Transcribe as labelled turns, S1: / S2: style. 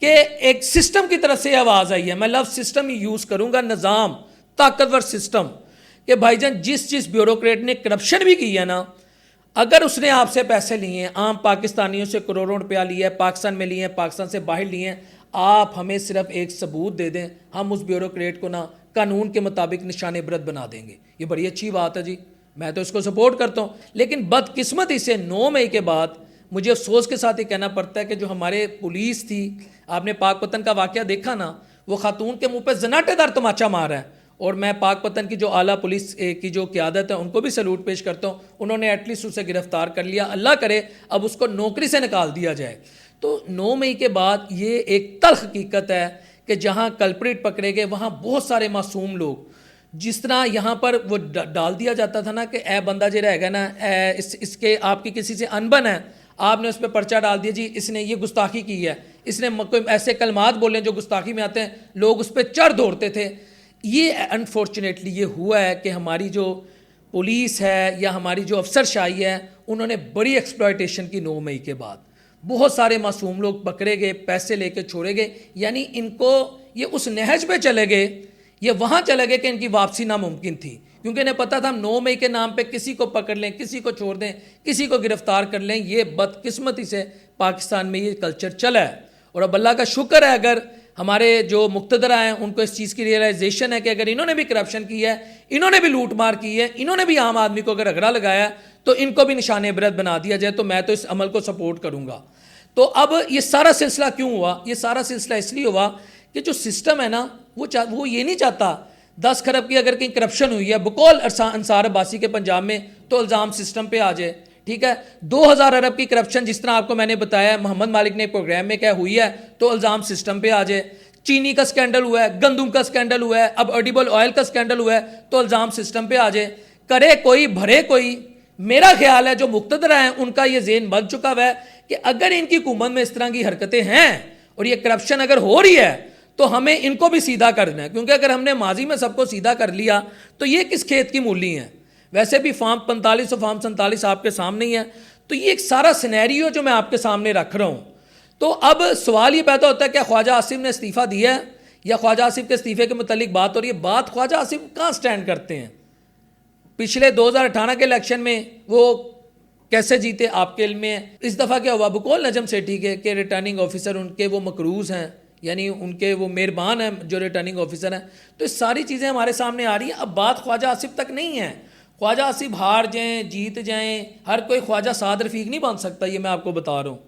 S1: کہ ایک سسٹم کی طرف سے آواز آئی ہے. میں لفظ سسٹم ہی یوز کروں گا, نظام, طاقتور سسٹم, کہ بھائی جان جس بیوروکریٹ نے کرپشن بھی کی ہے نا, اگر اس نے آپ سے پیسے لیے ہیں, عام پاکستانیوں سے کروڑوں روپیہ لیا ہے, پاکستان میں لیے ہیں, پاکستان سے باہر لیے ہیں, آپ ہمیں صرف ایک ثبوت دے دیں, ہم اس بیوروکریٹ کو نا قانون کے مطابق نشان عبرت بنا دیں گے. یہ بڑی اچھی بات ہے جی, میں تو اس کو سپورٹ کرتا ہوں. لیکن بدقسمتی سے 9 مئی کے بعد مجھے افسوس کے ساتھ یہ کہنا پڑتا ہے کہ جو ہمارے پولیس تھی, آپ نے پاک پتن کا واقعہ دیکھا نا, وہ خاتون کے منہ پہ زناٹے دار تماچا مارا ہے. اور میں پاک پتن کی جو اعلیٰ پولیس کی جو قیادت ہے ان کو بھی سلوٹ پیش کرتا ہوں, انہوں نے ایٹ لیسٹ اسے گرفتار کر لیا. اللہ کرے اب اس کو نوکری سے نکال دیا جائے. تو 9 مئی کے بعد یہ ایک تلخ حقیقت ہے کہ جہاں کلپریٹ پکڑے گئے وہاں بہت سارے معصوم لوگ, جس طرح یہاں پر وہ ڈال دیا جاتا تھا نا کہ اے بندہ جو رہ گا نا, اس کے آپ کی کسی سے انبن ہے, آپ نے اس پہ پرچہ ڈال دیا, جی اس نے یہ گستاخی کی ہے, اس نے کوئی ایسے کلمات بولے جو گستاخی میں آتے ہیں, لوگ اس پہ چڑھ دوڑتے تھے. یہ انفارچونیٹلی یہ ہوا ہے کہ ہماری جو پولیس ہے یا ہماری جو افسر شاہی ہے, انہوں نے بڑی ایکسپلائٹیشن کی 9 مئی کے بعد. بہت سارے معصوم لوگ پکڑے گئے, پیسے لے کے چھوڑے گئے, یعنی ان کو یہ اس نہج پہ چلے گئے, یہ وہاں چلے گئے کہ ان کی واپسی ناممکن تھی, کیونکہ انہیں پتہ تھا ہم 9 مئی کے نام پہ کسی کو پکڑ لیں, کسی کو چھوڑ دیں, کسی کو گرفتار کر لیں. یہ بدقسمتی سے پاکستان میں یہ کلچر چلا ہے. اور اب اللہ کا شکر ہے اگر ہمارے جو مقتدر ہیں ان کو اس چیز کی ریئلائزیشن ہے کہ اگر انہوں نے بھی کرپشن کی ہے, انہوں نے بھی لوٹ مار کی ہے, انہوں نے بھی عام آدمی کو اگر اگڑا لگایا تو ان کو بھی نشان عبرت بنا دیا جائے, تو میں تو اس عمل کو سپورٹ کروں گا. تو اب یہ سارا سلسلہ کیوں ہوا؟ یہ سارا سلسلہ اس لیے ہوا کہ جو سسٹم ہے نا وہ یہ نہیں چاہتا 10 کھرب کی اگر کہیں کرپشن ہوئی ہے بقول انصار عباسی کے پنجاب میں تو الزام سسٹم پہ آ جائے. ٹھیک ہے, 2000 ارب کی کرپشن جس طرح آپ کو میں نے بتایا محمد مالک نے پروگرام میں کیا ہوئی ہے تو الزام سسٹم پہ آ جائے. چینی کا سکینڈل ہوا ہے, گندم کا سکینڈل ہوا ہے, اب ایڈیبل آئل کا سکینڈل ہوا ہے تو الزام سسٹم پہ آ جائے. کرے کوئی بھرے کوئی. میرا خیال ہے جو مقتدر ہیں ان کا یہ ذہن بن چکا ہوا ہے کہ اگر ان کی حکومت میں اس طرح کی حرکتیں ہیں اور یہ کرپشن اگر ہو رہی ہے تو ہمیں ان کو بھی سیدھا کرنا ہے, کیونکہ اگر ہم نے ماضی میں سب کو سیدھا کر لیا تو یہ کس کھیت کی مولی ہیں. ویسے بھی فارم 45 اور فارم 47 آپ کے سامنے ہی ہے. تو یہ ایک سارا سینیریو جو میں آپ کے سامنے رکھ رہا ہوں. تو اب سوال یہ پیدا ہوتا ہے کہ خواجہ آصف نے استعفیٰ دیا ہے یا خواجہ آصف کے استعفے کے متعلق بات ہو رہی ہے. بات خواجہ آصف کہاں سٹینڈ کرتے ہیں؟ پچھلے 2018 کے الیکشن میں وہ کیسے جیتے آپ کے علم میں ہے. اس دفعہ کیا ہوا بقول نجم سیٹھی کے کہ ریٹرننگ آفیسر ان کے وہ مقروض ہیں, یعنی ان کے وہ مہربان ہیں جو ریٹرننگ آفیسر ہیں. تو یہ ساری چیزیں ہمارے سامنے آ رہی ہیں. اب بات خواجہ آصف تک نہیں ہے. خواجہ آصف ہار جائیں جیت جائیں, ہر کوئی خواجہ سعد رفیق نہیں بن سکتا, یہ میں آپ کو بتا رہا ہوں.